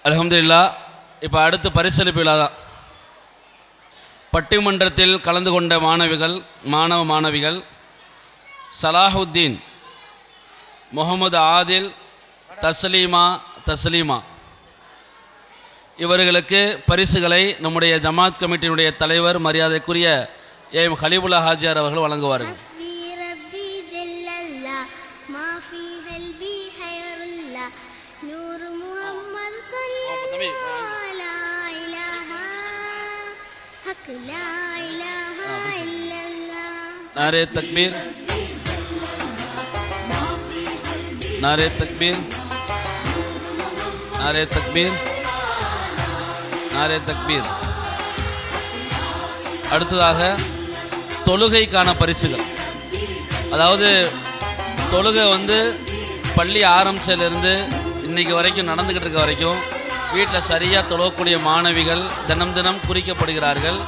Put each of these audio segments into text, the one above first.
அல்ஹம்துலில்லாஹ். இப்போ அடுத்து பரிசளிப்பு விழா தான். பட்டிமன்றத்தில் கலந்து கொண்ட மாணவிகள் சலாஹுத்தீன், முகமது ஆதில், தஸ்லீமா இவர்களுக்கு பரிசுகளை நம்முடைய ஜமாத் கமிட்டியினுடைய தலைவர் மரியாதைக்குரிய ஏஎம் ஹலீபுல்லா ஹாஜியார் அவர்கள் வழங்குவார்கள். नारे तकबीर, नारे तकबीर, नारे तकबीर, नारे तकबीर. அடுத்ததாக தொழுகைக்கான பரிசுகள். அதாவது தொழுகை பள்ளி ஆரம்பிச்சதுலேருந்து இன்னைக்கு வரைக்கும் நடந்துக்கிட்டு இருக்க வரைக்கும் வீட்டில் சரியாக தொழக்கூடிய மாணவிகள் தினம் குறிக்கப்படுகிறார்கள்.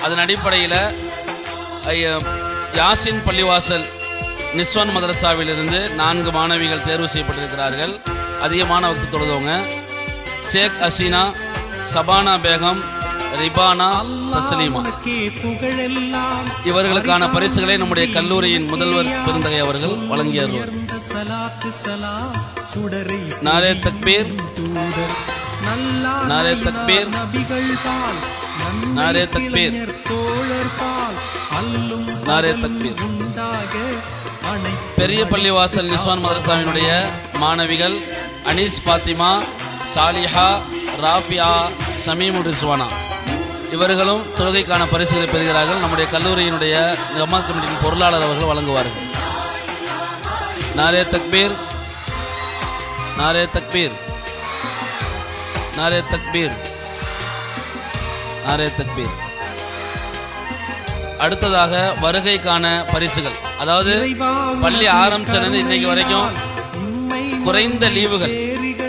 அதன் அடிப்படையில் யாசின் பள்ளிவாசல் நிஸ்வான் மதரசாவிலிருந்து 4 மாணவிகள் தேர்வு செய்யப்பட்டிருக்கிறார்கள். அதிகமான வக்து தொழுதவங்க ஷேக் அசீனா, சபானா பேகம், ரிபானா, தஸ்லீமா. இவர்களுக்கான பரிசுகளை நம்முடைய கல்லூரியின் முதல்வர் பெருந்தகை அவர்கள் வழங்கியவர். நாரே தக்பீர், நாரே தக்பீர், நாரே தக்பீர், நாரே தக்பீர். பெரிய பள்ளிவாசல் நிஸ்வான் மதரசாவினுடைய மாணவிகள் அனீஸ் ஃபாத்திமா, சாலிஹா, ராஃபியா, சமீமுல் ரிஸ்வானா இவர்களும் தொழுகைக்கான பரிசுகளை பெறுகிறார்கள். நம்முடைய கல்லூரியினுடைய ஜமாத் கமிட்டியின் பொருளாளர் அவர்கள் வழங்குவார்கள். நாரே தக்பீர், நாரே தக்பீர், நாரே தக்பீர், நாரே தக்பீர். அடுத்ததாக வருகைக்கான பரிசுகள். அதாவது பள்ளி ஆரம்பிச்சது இன்னைக்கு வரைக்கும் குறைந்த லீவுகள்,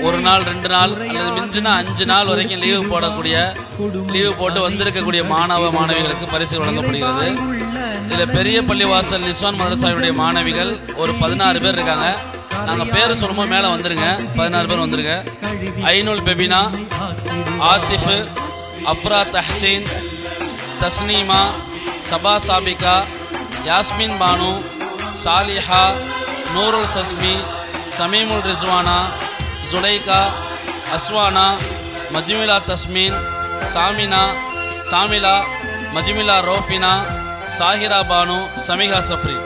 1 நாள் 2 நாள் அல்லது மிஞ்சினா 5 நாள் வரைக்கும் லீவு போட்டு வந்திருக்கக்கூடிய மாணவிகளுக்கு பரிசு வழங்கப்படுகிறது. இதில் பெரிய பள்ளிவாசல் நிஸ்வான் மதரசாவுடைய மாணவிகள் ஒரு 16 பேர் இருக்காங்க. நாங்கள் பேர் சொல்லும்போது மேலே வந்துருங்க. 16 பேர் வந்துருங்க. ஐனுல் பெபினா, ஆத்திஃப், அஃப்ரா தஹ்சீன், தஸ்னீமா, சபா சாபிகா, யாஸ்மின் பானு, சாலிஹா, நூருல் சஸ்மி, சமீமுல் ரிஸ்வானா, ஜுலைகா, அஸ்வானா, மஜ்மிலா தஸ்மீன், சாமிலா, மஜ்மிலா ரோஃபினா, சாஹிரா பானு, சமிகா சஃப்ரி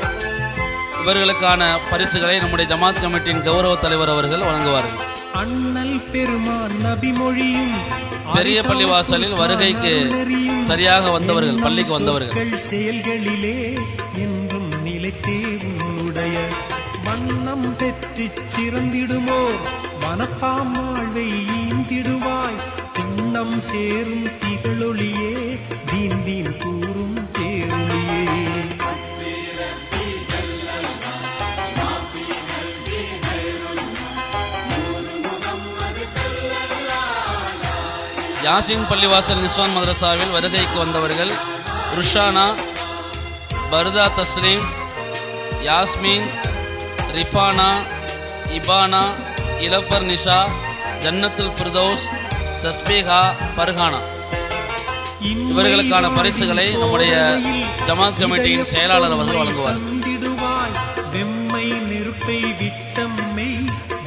இவர்களுக்கான பரிசுகளை நம்முடைய ஜமாத் கமிட்டியின் கௌரவ தலைவர் அவர்கள் வழங்குவார்கள். அண்ணல் பெருமான் நபி மொழியும் பெரிய பள்ளிவாசலில் வருகைக்கு சரியாக வந்தவர்கள், பள்ளிக்கு வந்தவர்கள் செயல்களிலே என்றும் நிலைத்தே உன்னுடைய வண்ணம் பெற்று சிறந்திடுமோ மனப்பாம் வாழ்வை ஈந்திடுவாய் திண்ணம் சேரும் திகழொளியே தீன் கூறும் தேருளியே. யாசின் பள்ளிவாசல் நிஸ்வான் மதரசாவில் வருகைக்கு வந்தவர்கள் ருஷானா, பர்தா தஸ்லீம், யாஸ்மின், ரிஃபானா, இபானா, இலஃபர் நிஷா, ஜன்னத்துல் ஃபிர்தௌஸ், தஸ்பீஹா, ஃபர்ஹானா இவர்களுக்கான பரிசுகளை நம்முடைய ஜமாத் கமிட்டியின் செயலாளர் அவர்கள் வழங்குவார். வெம்மை நெருப்பை விட்டம்மை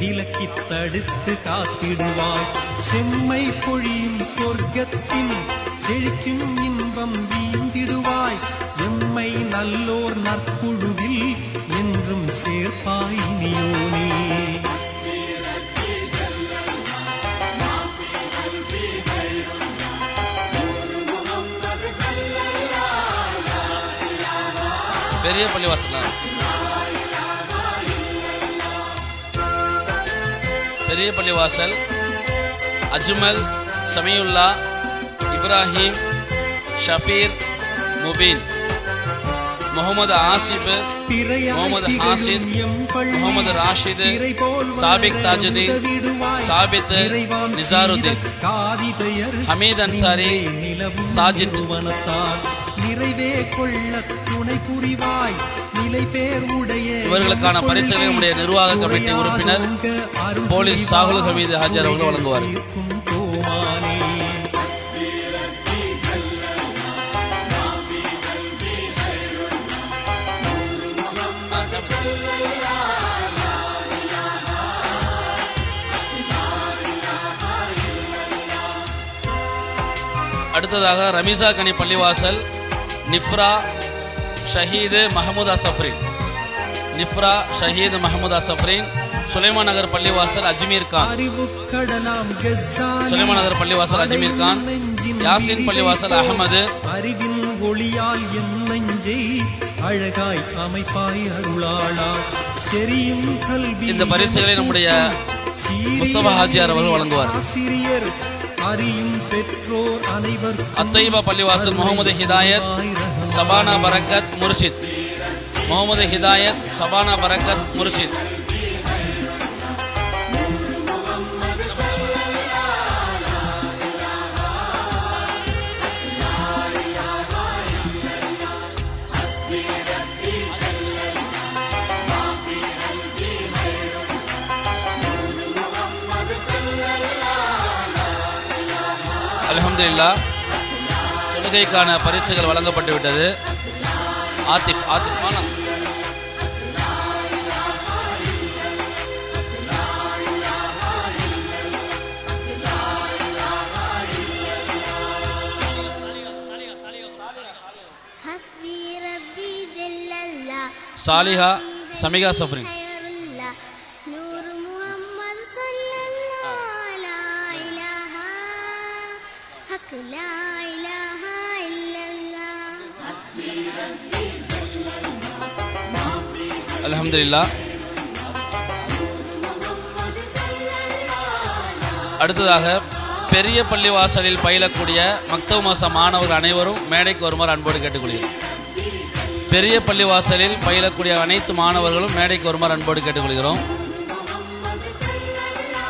விலக்கி தடுத்து காத்திடுவாய் செம்மை பொழியும் சொர்க்கத்தின் செழிக்கும் இன்பம் வீந்திடுவாய் எம்மை நல்லோர் நற்குழுவில் என்றும் சேர்ப்பாய் நீயோனே. பெரிய பள்ளிவாசல் பெரிய பள்ளிவாசல் அஜ்மல், சமியுல்லா, இப்ராஹிம், ஷஃபீர், முபீன், முகமது ஆசிப், முகமது ஹாசித், முகமது ராஷித், சாபிக் தாஜுதீன், சாபித், நிசாருதீன், ஹமீத் அன்சாரி, சாஜித் இவர்களுக்கான பரிசுகளை நம்முடைய நிர்வாக கமிட்டி உறுப்பினர் போலீஸ் சாகுல் ஹமீது ஹாஜர் அவர்கள் வழங்குவார். கோமானே. அடுத்ததாக ரமீசா கனி பள்ளிவாசல் நிஃப்ரா ஷஹீது மஹமூத் அசஃப்ரின், நிஃப்ரா ஷஹீது மஹமூத் அசஃப்ரின், சுலைமான் நகர் பள்ளிவாசல் அஜ்மீர் கான், சுலைமான் நகர் பள்ளிவாசல் அஜ்மீர் கான், யாசின் பள்ளிவாசல் அகமது. அறிவின் ஒளியால் என் நெஞ்சை அழகாய் அமைப்பாய் அருளாளா. செரியும் கல்வி இந்த பரிசுகளை நம்முடைய முஸ்தபா ஹாஜியார் அவர்கள் வழங்குவார். ஆசிரியர் அறியும் பெற்றோர் அனைவர் அத்தைபா பள்ளிவாசல் முகமது ஹிதாயத் சபானா பரக்கத் முர்ஷித், முகமது ஹிதாயத் சபானா பரக்கத் முர்ஷித். அல்ஹம்துலில்லாஹ், தொழுகைக்கான பரிசுகள் வழங்கப்பட்டு விட்டது. ஆத்திஃப் மானா சாலிஹா சமிகா சஃப்ரின், அல்ஹம்துலில்லாஹ். அடுத்ததாக பெரிய பள்ளிவாசலில் பயிலக்கூடிய மக்தப் மாச மாணவர்கள் அனைவரும் மேடைக்கு வருமாறு அன்போடு கேட்டுக்கொள்கிறோம். பெரிய பள்ளிவாசலில் பயிலக்கூடிய அனைத்து மாணவர்களும் மேடைக்கு வருமாறு அன்போடு கேட்டுக்கொள்கிறோம்.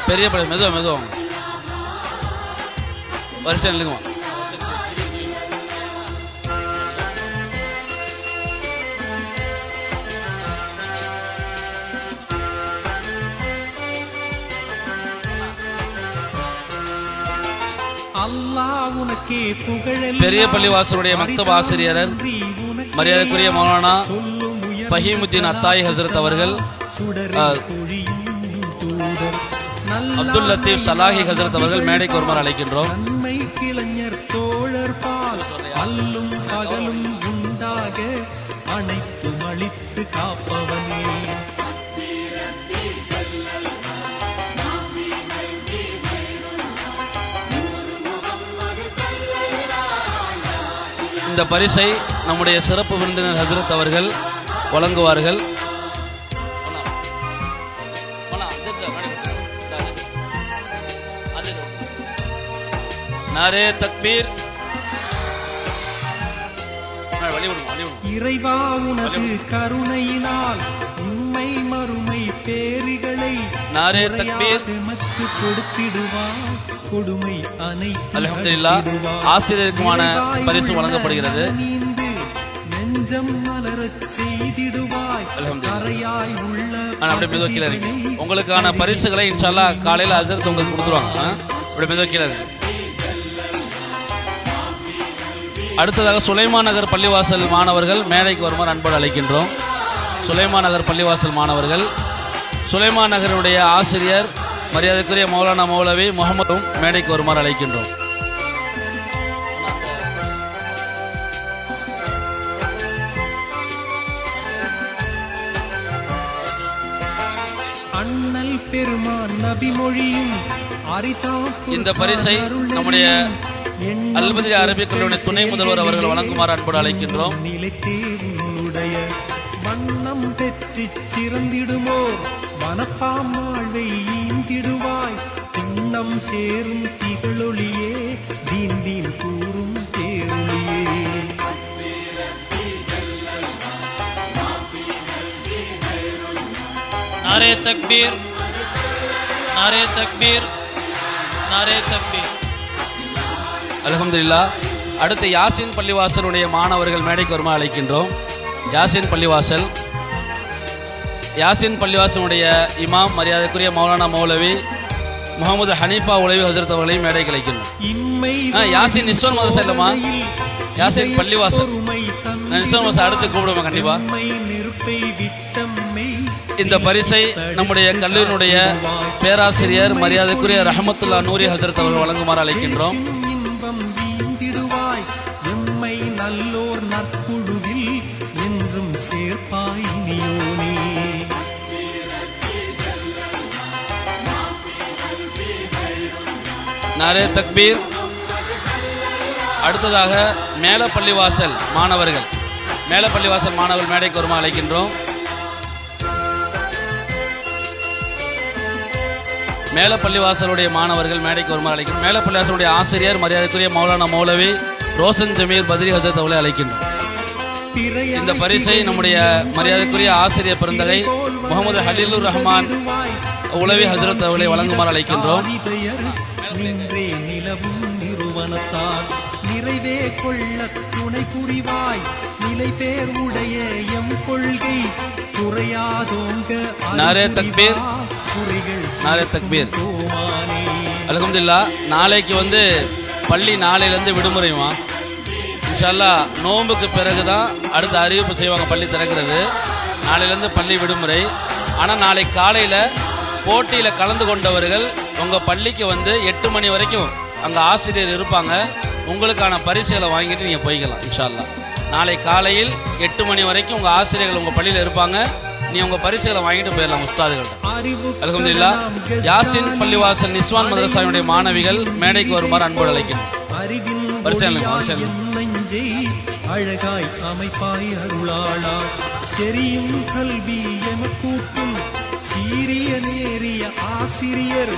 பெரிய பள்ளி மெதுவாக வரிசை நில்லுங்க. பெரிய பள்ளிவாசலுடைய மக்தப் ஆசிரியர் மரியாதைக்குரிய மௌலானா ஃபஹீமுத்தீன் அத்தாயி ஹசரத் அவர்கள், அப்துல் லத்தீப் சலாஹி ஹசரத் அவர்கள் மேடைக்கு வருமாறு அழைக்கின்றோம். அனைத்தும் அளித்து காப்பவனே. இந்த பரிசை நம்முடைய சிறப்பு விருந்தினர் ஹசரத் அவர்கள் வழங்குவார்கள். நாரே தக்பீர். இறைவா உனது கருணையினால் உண்மை மறுமை பேறுகளை நாரே தக்பீர் எமக்கு கொடுத்திடுவாய். கொடுமை அனைத்து அல்ஹம்துலில்லாஹ், ஆசிரியருக்குமான பரிசு வழங்கப்படுகிறது. நெஞ்சம் மலரச் செய்திடுவாய். அறையாய் உள்ள அப்படி மெதுவா இருக்கு. உங்களுக்கான பரிசுகளை இன்ஷா அல்லாஹ் காலையில் ஹசரத் உங்களுக்கு கொடுத்துருவாங்க. அப்படி மெதுவா இருக்கு. அடுத்ததாக சுலைமான் நகர் பள்ளிவாசல் மாணவர்கள் மேடைக்கு வருமாறு அன்போடு அழைக்கின்றோம். சுலைமான் நகர் பள்ளிவாசல் மாணவர்கள், சுலைமான் நகருடைய ஆசிரியர் மரியாதைக்குரிய மௌலானா மௌலவி முகமதும் மேடைக்கு வருமாறு அழைக்கின்றோம். அண்ணல் பெருமான் நபி மொழியும் இந்த பரிசை நம்முடைய அல்பதியா அரபிக் கல்லூரி துணை முதல்வர் அவர்கள் வழங்குமாறு அன்போடு அழைக்கின்றோம். வண்ணம் பெற்று சிறந்திடுமோ வனப்பாம் வாழ்வை ஈந்திடுவாய். திண்ணம் சேரும் திகழொளியே தீன் தீன் கூறும் தேரொளியே. நாரே தக்பீர், நாரே தக்பீர், நாரே தக்பீர். அல்ஹம்துலில்லாஹ். அடுத்து யாசின் பள்ளிவாசலுடைய மாணவர்கள் மேடைக்கு வருமாறு அழைக்கின்றோம். யாசின் பள்ளிவாசல், யாசின் பள்ளிவாசலுடைய இமாம் மரியாதைக்குரிய மௌலானா மௌலவி முகமது ஹனீஃபா உலவி ஹஜரத் அவர்களையும் மேடை கலைக்கணும். யாசின் நிஸ்வன் மதரசா இல்லம்மா, யாசின் பள்ளிவாசல். நான் நிஸ்வன் மதரசா அடுத்து கூப்பிடுவேன் கண்டிப்பா. இந்த பரிசை நம்முடைய கல்லூரியினுடைய பேராசிரியர் மரியாதைக்குரிய ரஹமத்துல்லா நூரி ஹஜரத் அவர்கள் வழங்குமாறு அழைக்கின்றோம். நல்லோர் நற்குழுவில் என்றும் சேர்ப்பாய் நீயோனே. நாரே தக்பீர். அடுத்ததாக மேலப்பள்ளிவாசல் மாணவர்கள், மேலப்பள்ளிவாசல் மாணவர்கள் மேடைக்கு வருமா அழைக்கின்றோம். மேலப்பள்ளிவாசலுடைய மாணவர்கள் மேடைக்கு வருமா அழைக்கின்றோம். மேலப்பள்ளிவாசலுடைய ஆசிரியர் மரியாதைக்குரிய மௌலானா மௌலவி ரோஷன் ஜமீர் பத்ரி ஹஜரத் அவர்களை அழைக்கின்றோம். இந்த பரிசை நம்முடைய மரியாதைக்குரிய ஆசிரியர் பெருந்தகை முகமது ஹலீலுர் ரஹ்மான் உலவி ஹஜரத் அவர்களை வழங்குமாறு அழைக்கின்றோம். நிறைவே கொள்ள துணை புரிவாய் நிலை பேர் உடைய எம் கொள்கை குறையாதோங்க. நாரே தக்பீர், நாரே தக்பீர். அல்ஹம்துலில்லாஹ். நாளைக்கு பள்ளி நாளையிலேருந்து விடுமுறைமா இன்ஷா அல்லாஹ். நோன்புக்கு பிறகு தான் அடுத்த அறிவிப்பு செய்வாங்க பள்ளி திறக்கிறது. நாளையிலேருந்து பள்ளி விடுமுறை. ஆனால் நாளை காலையில் போட்டியில் கலந்து கொண்டவர்கள் உங்கள் பள்ளிக்கு 8 மணி வரைக்கும் அங்கே ஆசிரியர் இருப்பாங்க. உங்களுக்கான பரிசுகளை வாங்கிட்டு நீங்கள் போய்க்கலாம் இன்ஷா அல்லாஹ். நாளை காலையில் 8 மணி வரைக்கும் உங்கள் ஆசிரியர்கள் உங்கள் பள்ளியில் இருப்பாங்க. நீ உங்கள் பரிசுகளை வாங்கிட்டு போயிடலாம் உஸ்தாதுகள்ட்ட. அல்ஹம்துலில்லாஹ். யாசின் பள்ளிவாசல் நிஸ்வான் மதரசாவினுடைய மாணவிகள் மேடைக்கு வருமாறு அன்போடு அழைக்கணும். அழகாய் அமைப்பாய் அருளாளா செரியும் கல்வி எமக்கூட்டும் சீரிய நேரிய ஆசிரியர்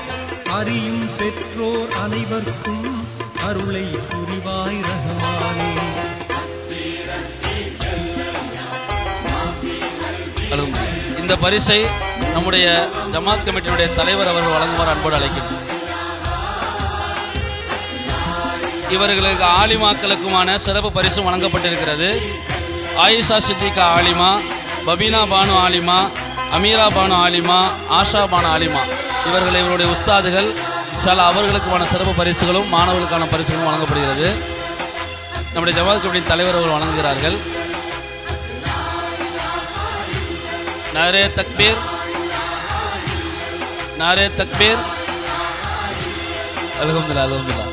அறியும் பெற்றோர் அனைவருக்கும் அருளை புரிவாய் ரஹ்மானே. இந்த பரிசை நம்முடைய ஜமாத் கமிட்டியினுடைய தலைவர் அவர்கள் வழங்குமாறு அன்போடு அழைக்கின்றோம். இவர்களுக்கு ஆலிமாக்களுக்குமான சிறப்பு பரிசு வழங்கப்பட்டிருக்கிறது. ஆயிஷா சித்திகா ஆலிமா, பபீனா பானு ஆலிமா, அமீரா பானு ஆலிமா, ஆஷா பானு ஆலிமா இவருடைய உஸ்தாதுகள். அவர்களுக்குமான சிறப்பு பரிசுகளும் மாணவர்களுக்கான பரிசுகளும் வழங்கப்படுகிறது. நம்முடைய ஜமாத் கமிட்டியின் தலைவர் அவர்கள் வழங்குகிறார்கள். நாரே தக்பீர், நாரே தக்பீர். அல்ஹம்துலில்லாஹ், அல்ஹம்துலில்லாஹ்.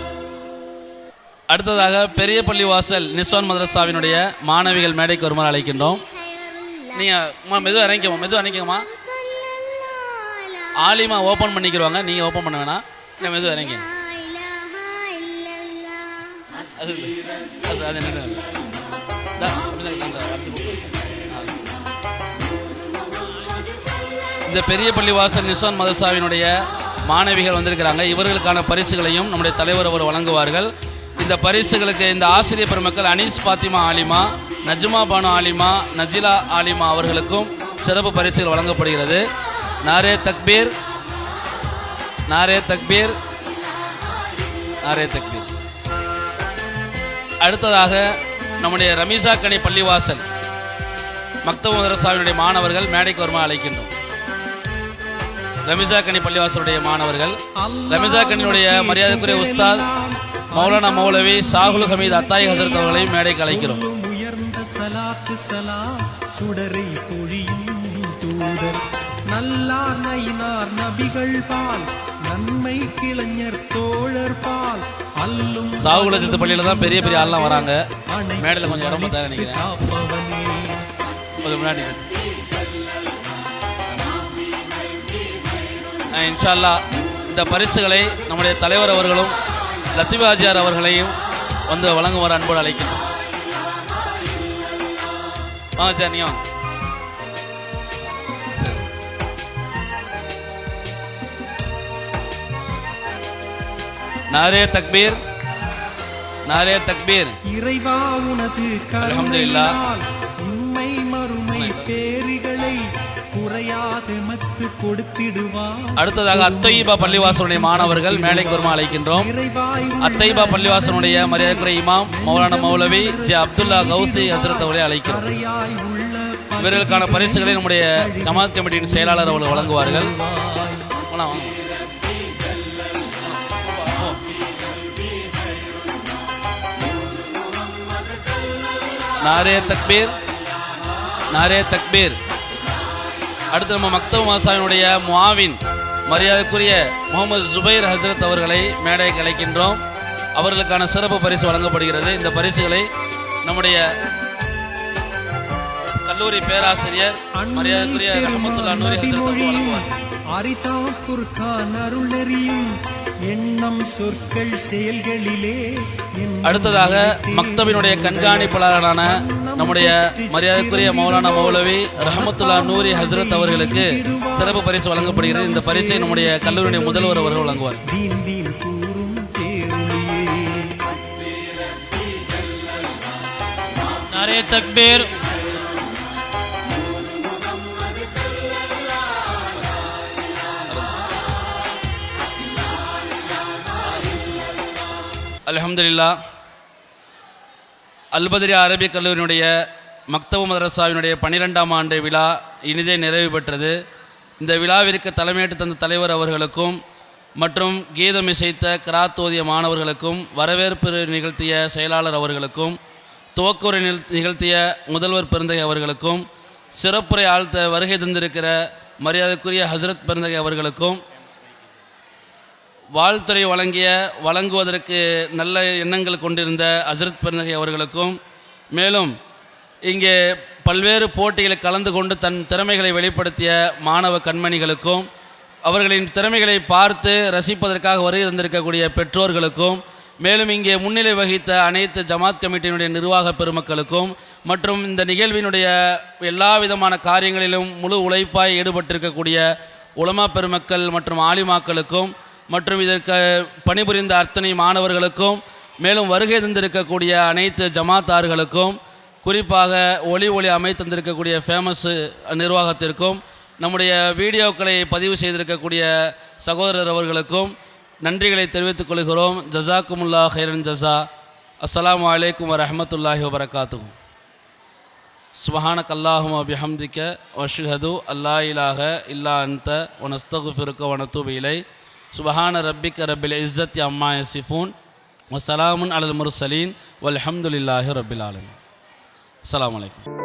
அடுத்ததாக பெரிய பள்ளிவாசல் நிஸ்வான் மதரசாவினுடைய மாணவிகள் மேடைக்கு வருமாறு அழைக்கின்றோம். நீங்கள் மெதுவாக இறங்கிக்கோமா, மெதுவாக இறங்கிக்கோமா. ஆலிமா ஓப்பன் பண்ணிக்கிடுவாங்க, நீங்கள் ஓப்பன் பண்ண வேணாம். நீங்கள் மெதுவாக இறங்கி. அது என்ன இந்த பெரிய பள்ளிவாசல் நிஸ்வான் மதரசாவினுடைய மாணவிகள் வந்திருக்கிறாங்க. இவர்களுக்கான பரிசுகளையும் நம்முடைய தலைவர் அவர் வழங்குவார்கள். இந்த பரிசுகளுக்கு இந்த ஆசிரியர் பெருமக்கள் அனீஸ் ஃபாத்திமா ஆலிமா, நஜ்மா பானு ஆலிமா, நஜிலா ஆலிமா அவர்களுக்கும் சிறப்பு பரிசுகள் வழங்கப்படுகிறது. நாரே தக்பீர், நாரே தக்பீர், நாரே தக்பீர். அடுத்ததாக நம்முடைய ரமீசா கனி பள்ளிவாசல் மக்தப் மதரசாவினுடைய மாணவர்கள் மேடைக்கு வருமாறு அழைக்கின்றோம். ரமீசா கனி பள்ளிவாசலுடைய மாணவர்கள், ரமீசா கனியுடைய மரியாதைக்குரிய உஸ்தாத் மௌலானா மௌலவி ஷாகுல் ஹமீத் அத்தாய் ஹசரத் அவர்களை மேடைக்கு அழைக்கிறோம். உயர்ந்த சலாத்து சலாம் சுடரை பொழியும் தூதர் நல்லார் நயினார் நபிகள் பால் நன்மை கிளைஞர் தோழர் பால் அல்லும். ஷாகுல் ஹஜரத் பள்ளியில தான் பெரிய பெரிய ஆள்லாம் வராங்க. மேடையில் கொஞ்சம் இடம் பார்த்தா நினைக்கிறேன். முன்னாடி இன்ஷா அல்லாஹ் இந்த பரிசுகளை நம்முடைய தலைவர் அவர்களும் லத்தீப் ஆஜியார் அவர்களையும் வழங்குமாறு அன்போடு அழைக்கின்றோம். நாரே தக்பீர், நாரே தக்பீர். இறைவா உனது அல்ஹம்துலில்லாஹ். உண்மை மறுமை பேரிகளை குறையாது மக்கு கொடுத்திடுவார். அடுத்ததாக அத்தைபா பள்ளிவாசலுடைய மாணவர்கள் மேடைக்கு வருமாறு அழைக்கின்றோம். அத்தைபா பள்ளிவாசலுடைய மரியாதைக்குரிய இமாம் மௌலானா மௌலவி ஜே அப்துல்லா கௌசி ஹஜ்ரத் அவர்களை அழைக்கிறோம். இவர்களுக்கான பரிசுகளை நம்முடைய ஜமாத் கமிட்டியின் செயலாளர் அவர்கள் வழங்குவார்கள். நாரே தக்பீர், நாரே தக்பீர். அடுத்து நம்ம மக்தப் மாசாவினுடைய முஆவின் மரியாதைக்குரிய முகமது ஜுபைர் ஹசரத் அவர்களை மேடைக்கு அழைக்கின்றோம். அவர்களுக்கான சிறப்பு பரிசு வழங்கப்படுகிறது. இந்த பரிசுகளை நம்முடைய கல்லூரி பேராசிரியர் மரியாதைக்குரிய ரஹமத்துல்லாஹ் நூரி ஹஜ்ரத் அவர்கள் வழங்குவார். அரிதாம் குர்ஆன் அருள் நெறியும் எண்ணம் சொற்கள் செயல்களிலே. அடுத்ததாக மக்தபினுடைய கண்காணிப்பாளரான நம்முடைய மரியாதைக்குரிய மௌலானா மௌலவி ரஹமத்துல்லாஹ் நூரி ஹஜ்ரத் அவர்களுக்கு சிறப்பு பரிசு வழங்கப்படுகிறது. இந்த பரிசை நம்முடைய கல்லூரியுடைய முதல்வர் அவர்கள் வழங்குவார். தீன் தீன் கூறும் பேருளியே. नारे तकबीर, அல்ஹம்துலில்லாஹ். அல்பத்ரியா அரபிக் கல்லூரியினுடைய மக்தப் மதரசாவினுடைய 12ஆம் ஆண்டு விழா இனிதே நிறைவு பெற்றது. இந்த விழாவிற்கு தலைமையேற்று தந்த தலைவர் அவர்களுக்கும் மற்றும் கீதம் இசைத்த கிராத் ஓதிய மாணவர்களுக்கும் வரவேற்பு நிகழ்த்திய செயலாளர் அவர்களுக்கும் துவக்குரை நிகழ்த்திய முதல்வர் பெருந்தகை அவர்களுக்கும் சிறப்புரை ஆழ்த்த வருகை தந்திருக்கிற மரியாதைக்குரிய ஹஜ்ரத் பெருந்தகை அவர்களுக்கும் வாழ்த்துறை வழங்குவதற்கு நல்ல எண்ணங்கள் கொண்டிருந்த ஹஜ்ரத் பெருந்தகை அவர்களுக்கும் மேலும் இங்கே பல்வேறு போட்டிகளில் கலந்து கொண்டு தன் திறமைகளை வெளிப்படுத்திய மாணவ கண்மணிகளுக்கும் அவர்களின் திறமைகளை பார்த்து ரசிப்பதற்காக வருகை தந்திருக்கக்கூடிய பெற்றோர்களுக்கும் மேலும் இங்கே முன்னிலை வகித்த அனைத்து ஜமாத் கமிட்டியினுடைய நிர்வாக பெருமக்களுக்கும் மற்றும் இந்த நிகழ்வினுடைய எல்லா விதமான காரியங்களிலும் முழு உழைப்பாய் ஈடுபட்டிருக்கக்கூடிய உலமா பெருமக்கள் மற்றும் ஆலிமாக்களுக்கும் மற்றும் இதற்கு பணிபுரிந்த அத்தனை மாணவர்களுக்கும் மேலும் வருகை தந்திருக்கக்கூடிய அனைத்து ஜமாத்தார்களுக்கும் குறிப்பாக ஒளி அமைத்து தந்திருக்கக்கூடிய ஃபேமஸ் நிர்வாகத்திற்கும் நம்முடைய வீடியோக்களை பதிவு செய்திருக்கக்கூடிய சகோதரர் அவர்களுக்கும் நன்றிகளை தெரிவித்துக் கொள்கிறோம். ஜஸாக்குமுல்லாஹ் ஹைரன் ஜஸா. அஸ்ஸலாமு அலைக்கும் வரஹ்மத்துல்லாஹி வபரகாத்துஹு. சுப்ஹானக அல்லாஹும்ம பிஹம்திக வஷ்ஹது அல்லா இலாஹ இல்லா அன்த வ நஸ்தக்ஃபிருக வ நதூபு இலை. சுப்ஹான ரப்பிக ரப்பில் இஸ்ஸத்தி அம்மா யசிஃபூன் வ ஸலாமுன் அலல் முர்ஸலீன் வல்ஹம்துலில்லாஹி ரப்பில் ஆலமீன். அஸ்ஸலாமு அலைக்கும்.